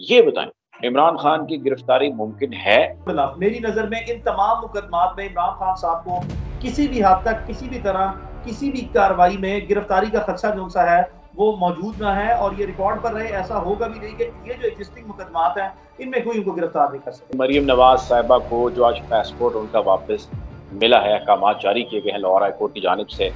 ये बताएं, इमरान खान की गिरफ्तारी मुमकिन है? मेरी नजर में इन तमाम मुकदमात में इमरान खान साहब को किसी भी हद तक किसी भी तरह किसी भी कार्रवाई में गिरफ्तारी का खदशा जो सा है वो मौजूद ना है, और ये रिकॉर्ड पर रहे, ऐसा होगा भी नहीं कि ये जो एग्जिस्टिंग मुकदमात हैं इनमें कोई उनको गिरफ्तार नहीं कर सके। मरियम नवाज साहिबा को जो आज पासपोर्ट उनका वापस मिला है, अहकामात जारी किए गए हैं लाहौर हाई कोर्ट की जानिब से,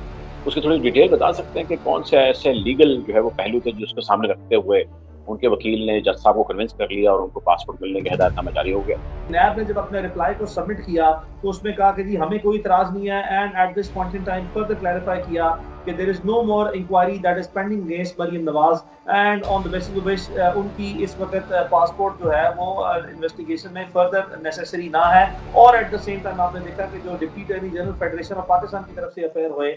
उसकी थोड़ी डिटेल बता सकते हैं कि कौन से ऐसे लीगल जो है वो पहलू थे जिसको सामने रखते हुए उनके वकील ने जज साहब को कन्विंस कर लिया और उनको पासपोर्ट मिलने का हिदायतनामा जारी हो गया? नैब ने जब अपने रिप्लाई को सबमिट किया तो उसमें कहा कि जी हमें कोई इतराज नहीं है, and at this point in time further clarify किया कि there is no more inquiry that is pending against Maryam Nawaz, and on the basis of which उनकी इस वक्त पासपोर्ट जो है वो इन्वेस्टिगेशन में फर्दर नेसेसरी ना है। और एट द सेम टाइम आपने देखा कि जो deputy attorney general federation of Pakistan की तरफ से अफेयर हुए।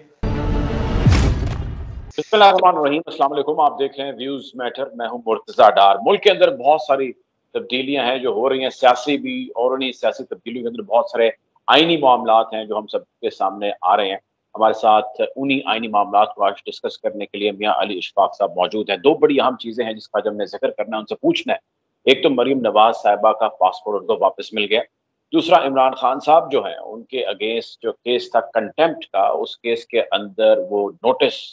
बिस्मिल्लाहिर्रहमानिर्रहीम, अस्सलाम वालेकुम। आप देख रहे हैं व्यूज मैटर, मैं हूं मुर्तजा डार। मुल्क के अंदर बहुत सारी तब्दीलियां हैं जो हो रही हैं, सियासी भी, और उन्हीं सियासी तब्दीलियों के अंदर बहुत सारे आईनी मामलात हैं जो हम सबके सामने आ रहे हैं। हमारे साथ उन्हीं आईनी मामलात को आज डिस्कस करने के लिए मियां अली इशफाक साहब मौजूद हैं। दो बड़ी अहम चीजें हैं जिसका जब हमने जिक्र करना है, उनसे पूछना है। एक तो मरियम नवाज साहिबा का पासपोर्ट उनको वापस मिल गया। दूसरा, इमरान खान साहब जो हैं उनके अगेंस्ट जो केस था कंटेम्प्ट का, उस केस के अंदर वो नोटिस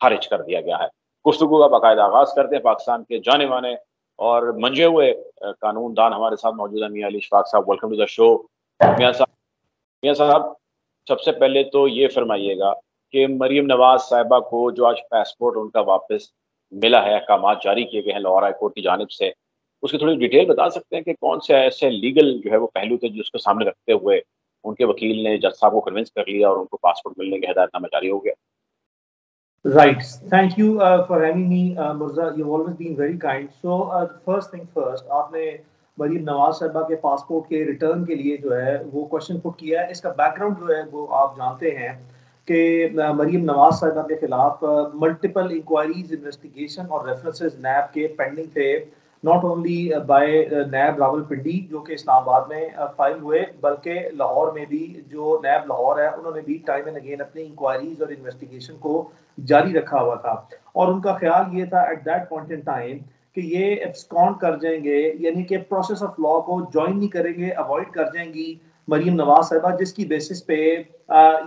खारिज कर दिया गया है। गुफ्तगू का बाकायदा आगाज करते हैं। पाकिस्तान के जाने माने और मंजे हुए कानून दान हमारे साथ मौजूद है मियां Ali Ishfaq Sahab. Welcome to the show. Mian Sahab, Mian साहब, सबसे पहले तो ये फरमाइएगा कि मरियम नवाज साहिबा को जो आज पासपोर्ट उनका वापस मिला है, अहकामात जारी किए गए हैं लाहौर हाई कोर्ट की जानिब से, उसकी थोड़ी डिटेल बता सकते हैं कि कौन से ऐसे लीगल जो है वो पहलू थे जिसको सामने रखते हुए उनके वकील ने जज साहब को कन्विंस कर लिया और उनको पासपोर्ट मिलने का हिदायतनामा जारी हो गया? Right. Thank you for having me, Mirza. You've always been very kind. So, first thing first, आपने मरीम नवाज साहिबा के पासपोर्ट के रिटर्न के लिए जो है वो क्वेश्चन पुट किया है। इसका बैकग्राउंड जो है वो आप जानते हैं कि मरीम नवाज साहिबा के खिलाफ मल्टीपल इंक्वायरीज, इन्वेस्टिगेशन और रेफरेंसेस नैब के पेंडिंग थे। नॉट ओनली बाय नैब रावलपिंडी जो कि इस्लामाबाद में फाइल हुए, बल्कि लाहौर में भी जो नैब लाहौर है उन्होंने भी टाइम एंड अगेन अपनी इंक्वायरीज और इन्वेस्टिगेशन को जारी रखा हुआ था। और उनका ख्याल ये था at that point in time कि ये एब्सकॉन्ड कर जाएंगे, यानी कि प्रोसेस ऑफ लॉ को ज्वाइन नहीं करेंगे, अवॉइड कर जाएंगी मरीम नवाज साहिबा, जिसकी बेसिस पे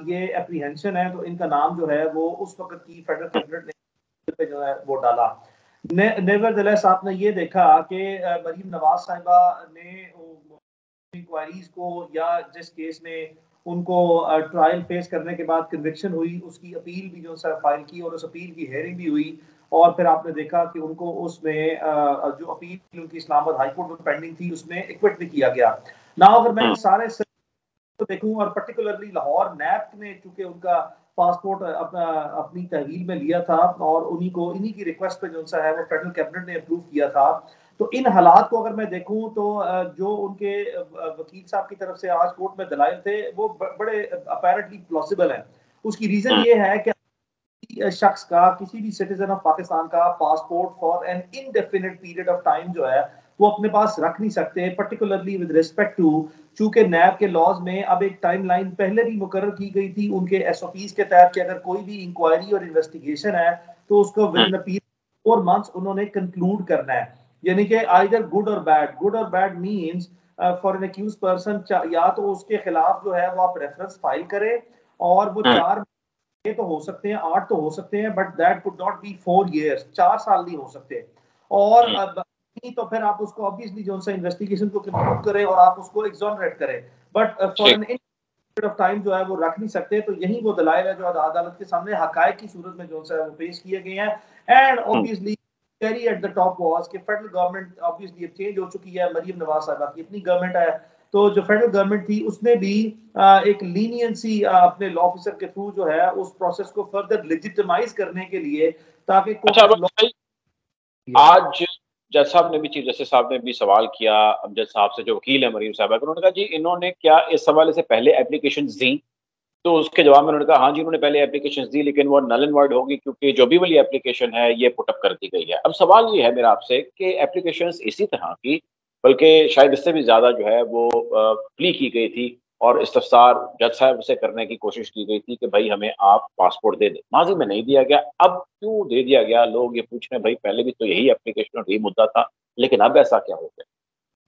ये अप्रीहेंशन है। तो इनका नाम जो है वो उस वक्त की फेडरल कैबिनेट ने पे जो है वो डाला। नेवरदलेस आपने ये देखा कि मरीम नवाज साहिबा ने इंक्वायरीज को, या जिस केस में उनको ट्रायल फेस करने के बाद कन्विक्शन हुई, उसकी अपील भी जो सर फाइल की और उस अपील की हेयरिंग भी हुई। और फिर आपने देखा कि उनको उसमें जो अपील उनकी इस्लामाबाद हाई कोर्ट में पेंडिंग थी उसमें एक्विट भी किया गया ना। अगर मैं इन सारे तो देखूं, और पर्टिकुलरली लाहौर नैब ने चूंकि उनका पासपोर्ट अपना अपनी तहवील में लिया था और इन्हीं की रिक्वेस्ट पे जो सा है वो फेडरल कैबिनेट ने अप्रूव किया था। तो इन हालात को अगर मैं देखूं तो जो उनके वकील साहब की तरफ से आज कोर्ट में दलाइल थे वो बड़े अपैरेंटली प्लॉसिबल हैं। उसकी रीजन ये है कि शख्स का, किसी भी सिटीजन ऑफ पाकिस्तान का passport for an indefinite period of time जो है वो अपने पास रख नहीं सकते, पर्टिकुलरली विद रिस्पेक्ट टू, चूंकि नैब के लॉज में अब एक टाइमलाइन पहले भी मुकर्रर की गई थी उनके एसओपीज के तहत कि अगर कोई भी इंक्वायरी और इन्वेस्टिगेशन है तो उसको with in a period 4 months उन्होंने कंक्लूड करना है। यानी कि आइदर गुड और बैड, गुड और bad means for an accused person, या तो उसके खिलाफ जो है वो आप रेफरेंस फाइल करें और वो 4 तो हो सकते हैं, 8 तो हो सकते हैं, but that could not be 4 years, 4 साल नहीं हो सकते। और अब नहीं तो फिर आप उसको ऑब्वियसली जो सा इन्वेस्टिगेशन को कंक्लूड करें और आप उसको एग्जॉनरेट करें, but for an period of time जो है वो रख नहीं सकते। तो यही वो दलाइल है जो अदालत के सामने हकायक की सूरत में जो सा वो पेश किए गए हैं। And obviously carry at the top was कि फेडरल गवर्नमेंट ऑब्वियसली अब चेंज हो चुकी है, मरियम नवाज साहिबा की अपनी गवर्नमेंट है। तो जो फेडरल गवर्नमेंट थी उसने भी एक लीनियंसी अपने लॉ ऑफिसर के थ्रू जो है उस प्रोसेस को फर्दर लेजिटिमाइज करने के लिए, ताकि कोर्ट अच्छा, ऑफ अब लॉ। आज जज साहब ने भी, चीफ जस्टिस साहब ने भी सवाल किया जज साहब से, जो वकील है मरीम साहब, उन्होंने कहा जी इन्होंने क्या इस हवाले से पहले एप्लीकेशन दी? तो उसके जवाब में उन्होंने कहा हाँ जी, उन्होंने पहले एप्लीकेशन दी लेकिन वो नल एंड वॉइड होगी क्योंकि जो भी वाली एप्लीकेशन है ये पुटअप कर दी गई है। अब सवाल ये है मेरा आपसे कि एप्लीकेशन इसी तरह की, बल्कि शायद इससे भी ज्यादा जो है वो प्ली की गई थी और इस्तफसार जज साहब से करने की कोशिश की गई थी कि भाई हमें आप पासपोर्ट दे दें। माजी में नहीं दिया गया, अब क्यों दे दिया गया? लोग ये पूछ रहे हैं भाई पहले भी तो यही एप्लीकेशन और यही मुद्दा था, लेकिन अब ऐसा क्या हो गया?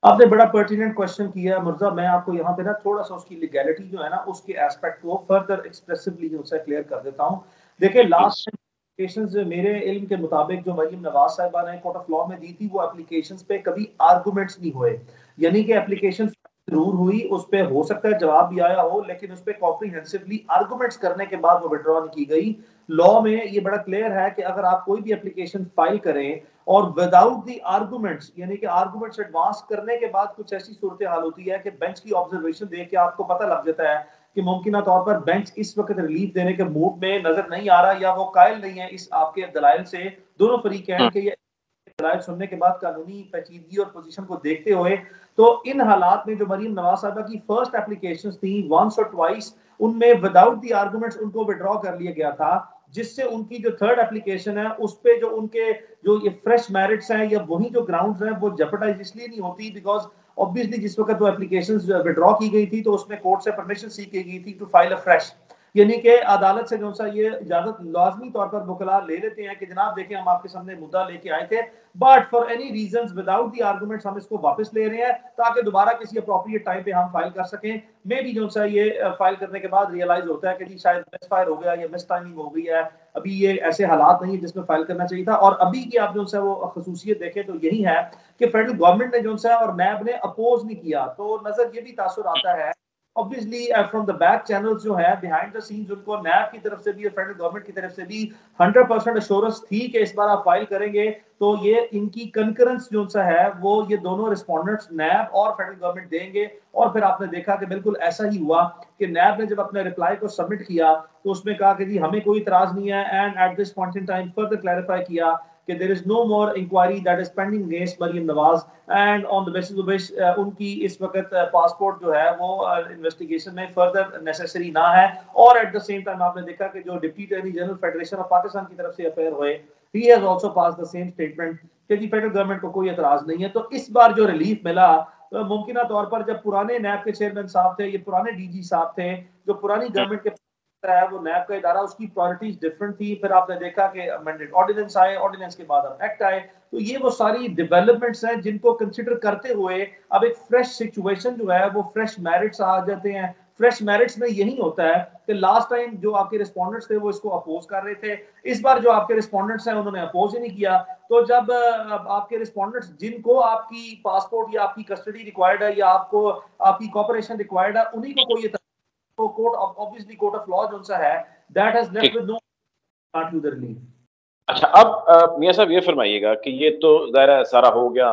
आपने बड़ा पर्टिनेंट क्वेश्चन किया मुर्जा। मैं आपको यहाँ पे ना थोड़ा सा उसकी लीगैलिटी जो है ना उसके एस्पेक्ट को फर्दर एक्सप्रेसिवली जो है क्लियर कर देता हूँ। देखिए, जी प्लीज। लास्ट एप्लीकेशंस मेरे इल्म के मुताबिक जो मरीम नवाज साहिबा ने कोर्ट ऑफ लॉ में दी थी, वो एप्लीकेशंस पे कभी आर्गुमेंट्स नहीं हुए। यानी कि एप्लीकेशन जरूर हुई, उस पे हो सकता है जवाब भी आया हो, लेकिन उस पे कॉम्प्रिहेंसिवली आर्गुमेंट्स करने के बाद वो विड्रॉ नहीं की गई। लॉ में ये बड़ा क्लियर है कि अगर आप कोई भी एप्लीकेशन फाइल करें और विदाउट दी आर्गुमेंट्स, यानी कि आर्गुमेंट्स एडवांस करने के बाद कुछ ऐसी सूरत हाल होती है कि बेंच की ऑब्जर्वेशन देख के आपको पता लग जाता है कि मुमकिन तौर पर बेंच इस वक्त रिलीफ देने के मूड में नजर नहीं आ रहा, या वो कायल नहीं है इस आपके दलाइल से। दोनों फरीकैन के ये दलाइल सुनने के बाद कानूनी पेचीदगी और पोजीशन को देखते हुए, तो इन हालात में जो मरीम नवाज साहबा की फर्स्ट एप्लीकेशन थी वंस और ट्वाइस, उनमें विदाउट दी आर्गुमेंट्स उनको विड्रॉ कर लिया गया था, जिससे उनकी जो थर्ड एप्लीकेशन है उस पे जो उनके जो ये फ्रेश मेरिट्स हैं या वही जो ग्राउंड्स हैं वो जेपरडाइज इसलिए नहीं होती बिकॉज ऑब्वियसली जिस वक्त वो एप्लीकेशंस विड्रॉ की गई थी तो उसमें कोर्ट से परमिशन सीख गई थी टू फाइल अ फ्रेश। यानी कि अदालत से जो सा ये इजाजत लाजमी तौर पर वकला ले लेते हैं कि जनाब देखिए हम आपके सामने मुद्दा लेके आए थे, but for any reasons without the arguments हम इसको वापस ले रहे हैं ताकि दोबारा किसी अप्रोप्रिएट टाइम पे हम फाइल कर सकें। मे भी जो सा ये फाइल करने के बाद रियलाइज होता है कि जी शायद मिस फायर हो गया या मिस टाइमिंग हो गई है, अभी ये ऐसे हालात नहीं है जिसमें फाइल करना चाहिए था। और अभी की आप जो सा वो खसूसियत देखें तो यही है कि फेडरल गवर्नमेंट ने जो सा और नैब ने अपोज नहीं किया, तो नजर ये भी तासुर आता है obviously from the back channels जो है बिहाइंड द सीन्स उनको नैब की तरफ से भी और फेडरल गवर्नमेंट की तरफ से भी 100% अश्योरेंस थी कि इस बार आप फाइल करेंगे, तो ये इनकी कंकरेंस जो सा है वो ये दोनों रिस्पोंडेंट्स नैब और फेडरल गवर्नमेंट देंगे। और फिर आपने देखा कि बिल्कुल ऐसा ही हुआ कि नैब ने जब अपने रिप्लाई को सबमिट किया तो उसमें कहा कि जी हमें कोई इतराज नहीं है, and at this point in time further clarify किया कि there is no more inquiry that is pending against Maryam Nawaz, and on the basis of which उनकी इस वक्त पासपोर्ट जो है वो इन्वेस्टिगेशन में फर्दर नेसेसरी ना है। और एट द सेम टाइम आपने देखा कि जो deputy attorney general federation of Pakistan की तरफ से अफेयर हुए, he has also pass the same statement कि जी फेडरल गवर्नमेंट को कोई एतराज नहीं है। तो इस बार जो रिलीफ मिला तो मुमकिन तौर पर जब पुराने नैब के चेयरमैन साहब थे, ये पुराने डीजी साहब थे, जो पुरानी गवर्नमेंट के है वो नैब का इदारा, उसकी प्रायोरिटीज डिफरेंट थी। फिर आपने देखा कि अमेंडेड ऑर्डिनेंस आए, ऑर्डिनेंस के बाद अब एक्ट आए, तो ये वो सारी डेवलपमेंट्स हैं जिनको कंसिडर करते हुए अब एक फ्रेश सिचुएशन जो है वो फ्रेश मेरिट्स आ जाते हैं। फ्रेश मेरिट्स में यही होता है कि लास्ट टाइम जो आपके रिस्पोंडेंट्स थे वो इसको अपोज कर रहे थे, इस बार जो आपके रिस्पोंडेंट्स हैं उन्होंने अपोज ही नहीं किया। तो जब आपके रिस्पोंडेंट्स जिनको आपकी पासपोर्ट या आपकी कस्टडी रिक्वायर्ड है या आपको आपकी कॉपरेशन रिक्वायर्ड है उन्हीं को कोई, तो court obviously court of law जो सा है दैट हैज लेफ्ट ठीक। With no not to the relief. अच्छा, अब मियां साहब ये फरमाइएगा कि ये तो ज़ाहिर है सारा हो गया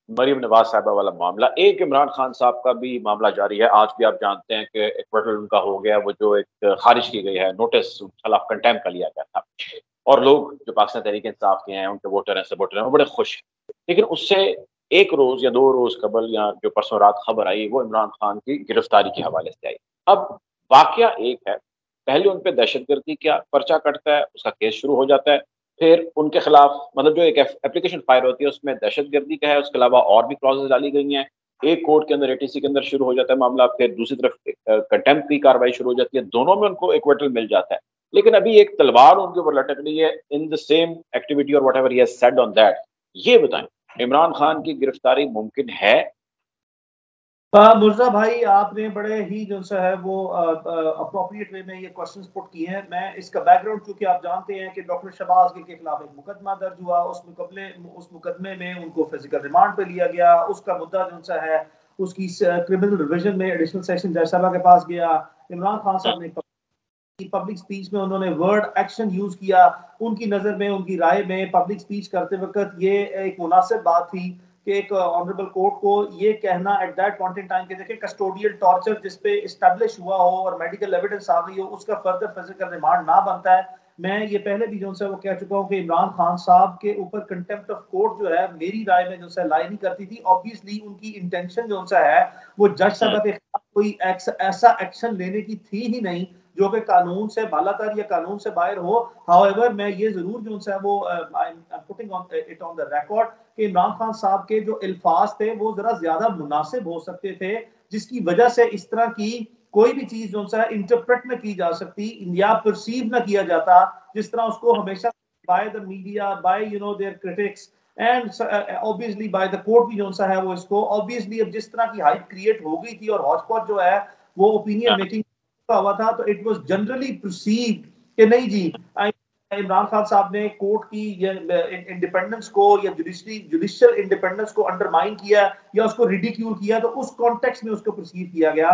मरीम नवाज साहिबा वाला मामला, एक इमरान खान साहब का भी मामला जारी है। आज भी आप जानते हैं कि एक्वाटोरियल उनका हो गया, वो जो एक खारिज की गई है नोटिस खिलाफ कंटेम्प्ट का लिया गया था, और लोग जो पाकिस्तान तहरीक इंसाफ के हैं, उनके वोटर हैं, सपोर्टर हैं, वो बड़े खुश हैं। लेकिन उससे एक रोज या 2 रोज कबल या जो परसों रात खबर आई वो इमरान खान की गिरफ्तारी के हवाले से आई। अब वाकया एक है, पहले उन पे दहशतगर्दी का पर्चा कटता है, उसका केस शुरू हो जाता है, फिर उनके खिलाफ मतलब जो एक एप्लीकेशन फायर होती है उसमें दहशतगर्दी का है, उसके अलावा और भी क्लॉजेस डाली गई हैं। एक कोर्ट के अंदर एटीसी के अंदर शुरू हो जाता है मामला, फिर दूसरी तरफ कंटेम्प्ट की कार्रवाई शुरू हो जाती है, दोनों में उनको इक्वेटल मिल जाता है। लेकिन अभी एक तलवार उनके ऊपर लटक रही है इन द सेम एक्टिविटी और whatever he has said on that. ये बताएं, इमरान खान की गिरफ्तारी मुमकिन है? मुर्जा भाई, आपने बड़े ही जो सा है वो अप्रोप्रिएट वे में ये क्वेश्चंस पुट किए हैं। मैं इसका बैकग्राउंड, क्योंकि आप जानते हैं कि डॉक्टर शहबाज गिल के खिलाफ एक मुकदमा दर्ज हुआ, उस मुकदमे में उनको फिजिकल रिमांड पे लिया गया, उसका मुद्दा जो सा है उसकी क्रिमिनल रिवीजन में एडिशनल सेशन जज साहब के पास गया। इमरान खान साहब ने पब्लिक स्पीच में उन्होंने वर्ड एक्शन यूज किया, उनकी नजर में उनकी राय में पब्लिक स्पीच करते वक्त ये एक मुनासिब बात थी कि एक ऑनरेबल कोर्ट को ये कहना at that point in time के देखिए कस्टोडियल टॉर्चर जिस पे एस्टैब्लिश हुआ हो और मेडिकल एविडेंस आ गई हो उसका फर्दर फिजिकल रिमांड ना बनता है। मैं ये पहले भी जो है वो कह चुका हूँ कि इमरान खान साहब के ऊपर कंटेम्प्ट ऑफ कोर्ट जो है मेरी राय में जो है लाई नहीं करती थी। ऑब्वियसली उनकी इंटेंशन जो है वो जज साहब के खिलाफ कोई ऐसा एक्शन लेने की थी ही नहीं जो कि कानून से बालातर या कानून से बाहर हो। हाउएवर मैं ये जरूर जो है वो I am putting on it on the record कि इमरान खान साहब के जो अल्फाज थे वो जरा ज्यादा मुनासिब हो सकते थे, जिसकी वजह से इस तरह की कोई भी चीज जो है इंटरप्रेट न की जा सकती या परसीव न किया जाता जिस तरह उसको हमेशा by the media, bye there critics and obviously by the court भी जो सा है वो इसको ऑब्वियसली अब जिस तरह की हाइप क्रिएट हो गई थी और हॉटस्पॉट जो है वो ओपिनियन हाँ, मेकिंग का हुआ था, तो इट वाज जनरली परसीव्ड कि नहीं जी, इमरान खान साहब ने कोर्ट की इंडिपेंडेंस को या जुडिशियल इंडिपेंडेंस को अंडरमाइन किया या उसको रिडिक्यूल किया, तो उस कॉन्टेक्स्ट में उसको परसीव किया गया।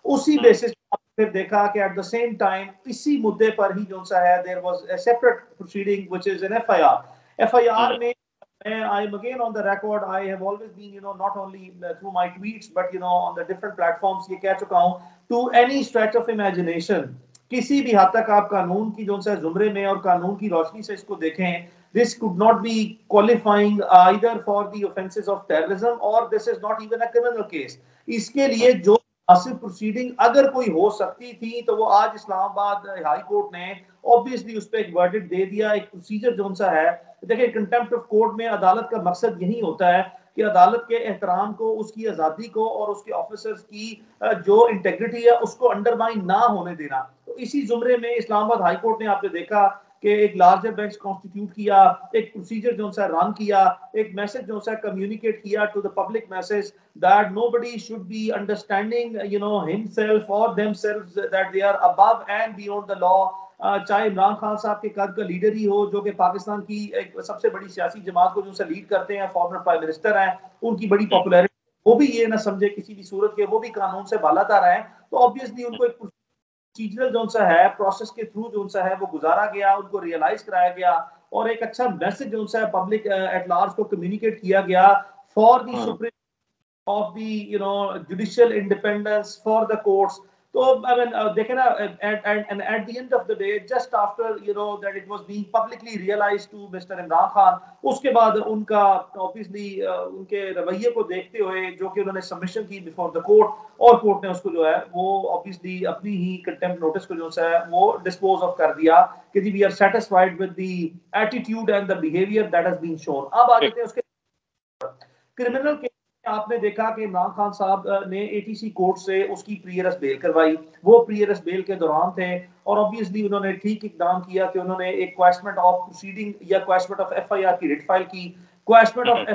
उसी बेसिस फिर देखा कि एट द सेम टाइम इसी मुद्दे पर ही जो सा है there was a separate proceeding which is an FIR में I am again on the record. I have always been, not only through my tweets, but on the different platforms ये कह चुका हूँ, to any stretch of imagination, किसी भी हद तक आप कानून की जो सा जुमरे में और कानून की रोशनी से इसको देखें, this could not be qualifying either for the offences of terrorism or this is not even a criminal case. इसके लिए जो मुनासिब प्रोसीडिंग अगर कोई हो सकती थी तो वो आज इस्लामाबाद हाई कोर्ट ने ऑब्वियसली उस पर एक वर्डिक्ट दे दिया, एक प्रोसीजर जो सा है। देखिए कंटेम्प्ट ऑफ कोर्ट में अदालत का मकसद यही होता है कि अदालत के एहतराम को, उसकी आज़ादी को और उसके ऑफिसर्स की जो इंटेग्रिटी है उसको अंडरमाइन ना होने देना। तो इसी जुमरे में इस्लामाबाद हाई कोर्ट ने आपने देखा कि एक लार्जर बेंच कॉन्स्टिट्यूट किया, एक प्रोसीजर जो सा रन किया, एक मैसेज जो सा कम्युनिकेट किया to the public message that nobody should be understanding himself और themselves that they are above and beyond the law. चाहे इमरान खान साहब के कद का लीडर ही हो, जो कि पाकिस्तान की एक सबसे बड़ी सियासी जमात को जो लीड करते हैं, फॉर्मर प्राइम मिनिस्टर हैं, उनकी बड़ी पॉपुलैरिटी, वो भी ये ना समझे किसी भी सूरत के वो भी कानून से बालातर हैं, तो ऑब्वियसली उनको एक प्रोसीजरल जो सा है प्रोसेस के थ्रू जो सा है वो गुजारा गया, उनको रियलाइज कराया गया और एक अच्छा मैसेज जो सा है पब्लिक एट लार्ज को कम्युनिकेट किया गया फॉर द हाँ, supreme of the judicial independence for the courts. So I mean देखे ना, and at the end of the day, just after that it was being publicly realized to Mr. Imran Khan, उसके बाद उनका obviously उनके रवैये को देखते हुए जो कि उन्होंने सबमिशन की बिफोर द कोर्ट और कोर्ट ने उसको जो है वो obviously अपनी ही कंटेम्प्ट नोटिस को जो है वो डिस्पोज ऑफ कर दिया कि जी we are satisfied with the attitude and the behaviour that has been shown. अब आ ठीक। जाते हैं उसके क्रिमिनल केस। आपने देखा कि इमरान खान साहब ने एटीसी कोर्ट से उसकी प्रीयरस बेल करवाई, वो प्रीयरस बेल के दौरान थे और ऑब्वियसली उन्होंने ठीक इकदाम किया कि उन्होंने एक क्वेश्चन ऑफ प्रोसीडिंग या क्वेश्चन ऑफ एफआईआर की रिट फाइल की। क्वेश्चन ऑफ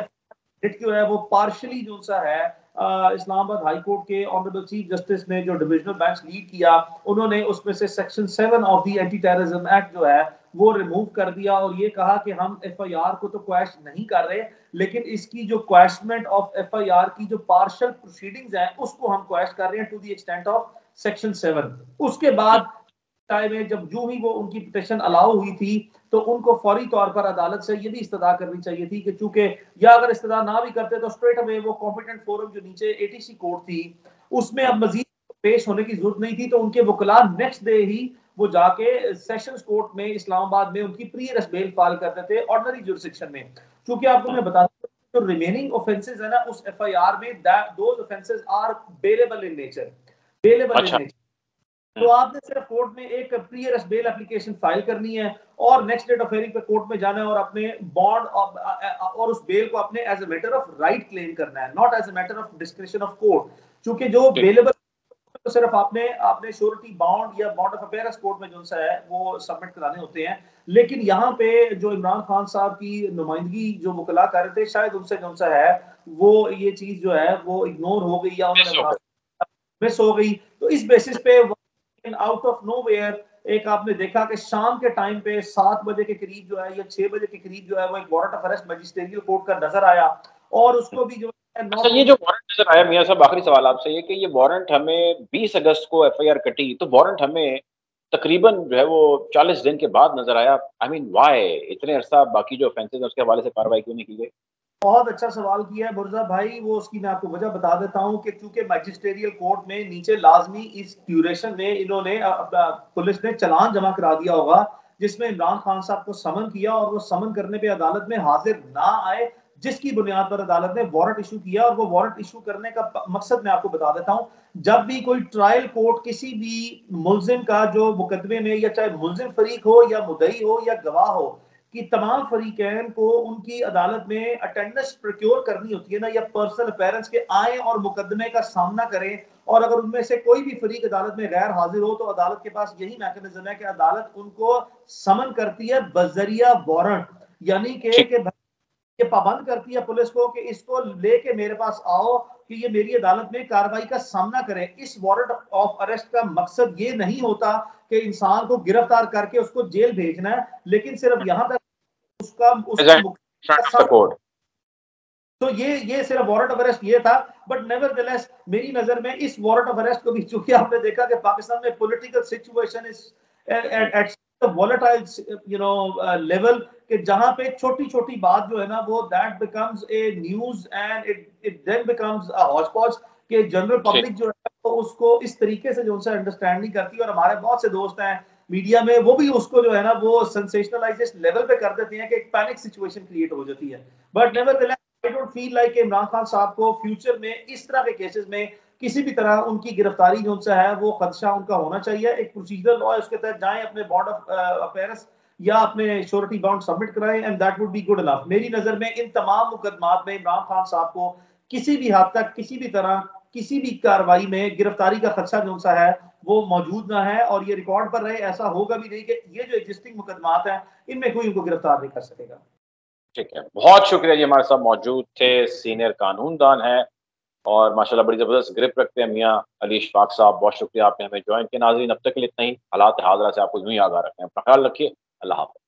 रिट जो है वो पार्शली जो सा है इस्लामाबाद हाई कोर्ट के ऑनरेबल चीफ जस्टिस ने जो डिविजनल बेंच लीड किया, उन्होंने उसमें से section 7 of the anti terrorism act जो है वो रिमूव कर दिया और ये कहा कि हम एफआईआर को तो क्वेश्चन नहीं कर रहे, लेकिन इसकी जो क्वेश्चन ऑफ एफआईआर की जो पार्शियल प्रोसीडिंग्स हैं उसको हम क्वेश्चन कर रहे हैं to the extent of section 7। उसके बाद टाइम में जब जो ही वो उनकी पिटिशन अलाउ हुई थी तो उनको फौरी तौर पर अदालत से ये भी इस्तदा करनी चाहिए थी कि चूंकि या अगर इस्तदा ना भी करते तो स्ट्रेट अवे वो कॉम्पिटेंट फोरम जो नीचे एटीसी कोर्ट थी उसमें अब मजीद पेश होने की जरूरत नहीं थी, तो उनके वकला नेक्स्ट डे ही वो जाके सेशंस कोर्ट में इस्लामाबाद में उनकी प्रीयरस बेल फाइल करते थे ऑर्डिनरी जुरिसडिक्शन में। क्योंकि आपको मैं बता दूं जो रिमेनिंग ऑफेंसेस है ना उस एफआईआर में those offences are bailable in nature, bailable in अच्छा। नेचर। तो आपने सिर्फ कोर्ट में एक प्रीयरस बेल एप्लीकेशन फाइल करनी है और नेक्स्ट डेट ऑफ हियरिंग पे कोर्ट में जाना है और अपने बॉन्ड और उस बेल को अपने as a matter of right claim करना है, not as a matter of discretion of court. क्योंकि जो ठीक। बेलेबल तो सिर्फ आपने आपने श्योरिटी बॉन्ड या बॉन्ड ऑफ अफेयर्स कोर्ट में जो सा है वो सबमिट कराने होते हैं। लेकिन यहाँ पे जो इमरान खान साहब की नुमाइंदगी जो वकला कर रहे थे शायद उनसे जो सा है वो ये चीज जो है वो इग्नोर हो गई या मिस उन्होंने हो गए। मिस हो गई। तो इस बेसिस पे आउट ऑफ नोवेयर एक आपने देखा कि शाम के टाइम पे 7 बजे के करीब जो है या 6 बजे के करीब जो है वो एक warrant of arrest magisterial court का नजर आया और उसको भी जो है अच्छा, नॉट ये जो ओनली वारंट नजर आया मियां साहब, आखिरी सवाल आपसे ये कि ये वारंट हमें 20 अगस्त को एफआईआर कटी, तो वारंट हमें तकरीबन जो है वो 40 दिन के बाद नजर आया। आई मीन व्हाई इतने अरसा बाकी जो ऑफेंसेस है उसके हवाले से कार्रवाई क्यों नहीं की गई? बहुत अच्छा सवाल किया है बुरजा भाई। वो उसकी मैं आपको वजह बता देता हूँ कि चूंकि मैजिस्ट्रियल कोर्ट में नीचे लाजमी इस ड्यूरेशन में इन्होंने पुलिस ने चालान जमा करा दिया होगा जिसमें इमरान खान साहब को समन किया और वो समन करने पे अदालत में हाजिर ना आए, जिसकी बुनियाद पर अदालत ने वारंट इशू किया। और वो वारंट इशू करने का मकसद मैं आपको बता देता हूँ, जब भी कोई ट्रायल कोर्ट किसी भी मुलजिम का जो मुकदमे में या चाहे मुलजिम फरीक हो या मुदई हो या गवाह हो कि तमाम फरीकैन को उनकी अदालत में अटेंडेंस प्रोक्योर करनी होती है ना या पर्सनल अपेयरेंस के आए और मुकदमे का सामना करें, और अगर उनमें से कोई भी फरीक अदालत में गैर हाजिर हो तो अदालत के पास यही मैकेनिज्म है कि अदालत उनको समन करती है बजरिया वारंट, यानी ठीक। कि ये पाबंद करती है पुलिस को कि इसको लेके मेरे पास आओ कि ये मेरी अदालत में कार्रवाई का सामना करे। इस वारंट ऑफ अरेस्ट का मकसद ये नहीं होता कि इंसान को गिरफ्तार करके उसको जेल भेजना है, लेकिन सिर्फ यहाँ तक उसका उसका सपोर्ट। तो ये सिर्फ वारंट ऑफ अरेस्ट ये था। बट नेवरदलेस मेरी नजर में इस वारंट ऑफ अरेस्ट को भी, चूंकि आपने देखा कि पाकिस्तान में political situation is at volatile level कि जहां पे छोटी छोटी बात जो है ना वो that becomes a news and it then becomes a hotchpotch कि जनरल पब्लिक जो है तो उसको इस तरीके से जो उनसे अंडरस्टैंड नहीं करती। और हमारे बहुत से दोस्त हैं मीडिया में, वो भी उसको जो है ना वो सेंसेशनलाइजेशन लेवल पे कर देते हैं कि एक पैनिक सिचुएशन क्रिएट हो जाती है। But nevertheless I don't feel like Imran Khan साहब को फ्यूचर में इस तरह के केसेस में किसी भी तरह उनकी गिरफ्तारी जो उनसे है वो खदशा उनका होना चाहिए। एक प्रोसीजरल लॉ है उसके तहत जाएं, अपने बॉन्ड ऑफ अफेयर्स या अपने श्योरिटी बॉन्ड सबमिट कराएं and that would be good enough. मेरी नजर में इन तमाम मुकदमात में इमरान खान साहब को किसी भी हद तक किसी भी तरह किसी भी कार्रवाई में गिरफ्तारी का खदशा जो सा है वो मौजूद ना है। और ये रिकॉर्ड पर रहे, ऐसा होगा भी नहीं कि ये जो एग्जिस्टिंग मुकदमात हैं इनमें कोई उनको गिरफ्तार नहीं कर सकेगा। ठीक है, बहुत शुक्रिया जी, हमारे साथ मौजूद थे, सीनियर कानूनदान है और माशाल्लाह बड़ी ज़बरदस्त ग्रिप रखते हैं मियाँ अली इशफाक साहब। बहुत शुक्रिया आपने हमें ज्वाइन किया। नाज़रीन अब तक के लिए इतना ही। हालात हाज़िरा से आपको यूँ ही आगाह रखें। अपना ख्याल रखिए। अल्लाह हाफ़िज़।